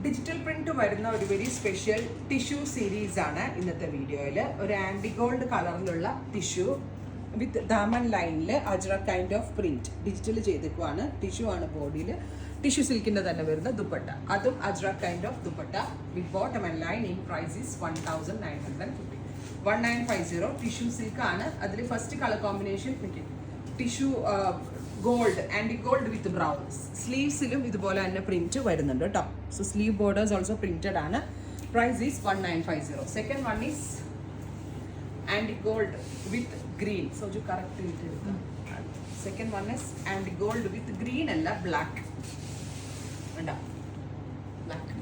Digital print വരുന്ന ഒരു very special tissue series ആണ് ഇന്നത്തെ വീഡിയോയിൽ. ഒരു ആൻറ്റി ഗോൾഡ് കളറിലുള്ള ടിഷ്യൂ വിത്ത് ദാമൻ ലൈനിൽ ajrakh kind of print digital ചെയ്തേക്കുവാണ്. ടിഷ്യൂ ആണ് ബോഡിയിൽ. ടിഷ്യൂ സിൽക്കിന്റെ തന്നെ വരുന്ന ദുപ്പട്ട, അതും ajrakh kind of dupatta with bottom and lining. Price is 1950. 1950. Tissue silk ആണ്. അതിൽ first colour combination tissue gold, antique gold with brown. സ്ലീവ്സിലും ഇതുപോലെ തന്നെ പ്രിന്റ് വരുന്നുണ്ട് കേട്ടോ. So sleeve borders also printed ആണ്. Price is 1950. Second one is antique gold with green. So ജു correct second one is antique gold with green അല്ല, black വേണ്ട, black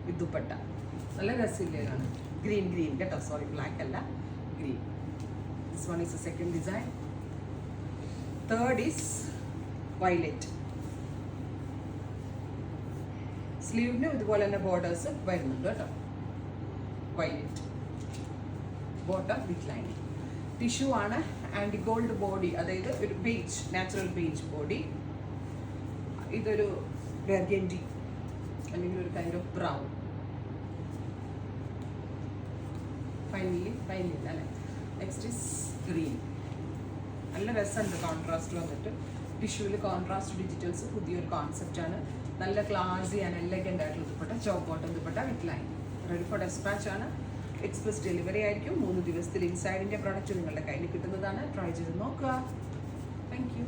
with dupatta. നല്ല രസമില്ലാണ്. ഗ്രീൻ കേട്ടോ, സോറി ബ്ലാക്ക് അല്ല, green. This one is a second design. Third is violet. സ്ലീവിന് ഇതുപോലെ തന്നെ ബോർഡേഴ്സ് വരുന്നുണ്ട് കേട്ടോ. Violet bottom with lining. Tissue ആണ്. ആൻറ്റി ഗോൾഡ് ബോഡി, അതായത് ഒരു ബേജ്, നാച്ചുറൽ ബേജ് ബോഡി. ഇതൊരു ബർഗൻഡി അല്ലെങ്കിൽ ഒരു കൈൻഡ് ഓഫ് ബ്രൗൺ. ഫൈനലി അല്ലേ. Next is green. നല്ല രസമുണ്ട് കോൺട്രാസ്റ്റ് വന്നിട്ട്. ടിഷ്യൂവിൽ കോൺട്രാസ്റ്റ് ഡിജിറ്റൽസ് പുതിയൊരു കോൺസെപ്റ്റാണ്. നല്ല ക്ലാസി ആൻഡ് എലഗൻ്റ് ആയിട്ടുള്ള ദുപ്പട്ട, ചോപ്പ് bottom dupatta with line. Ready for dispatch ആണ്. എക്സ്പ്രസ് ഡെലിവറി ആയിരിക്കും. 3 ദിവസത്തിൽ ഇൻസൈഡിൻ്റെ പ്രോഡക്റ്റ് നിങ്ങളുടെ കയ്യിൽ കിട്ടുന്നതാണ്. ട്രൈ ചെയ്ത് നോക്കുക. Thank you.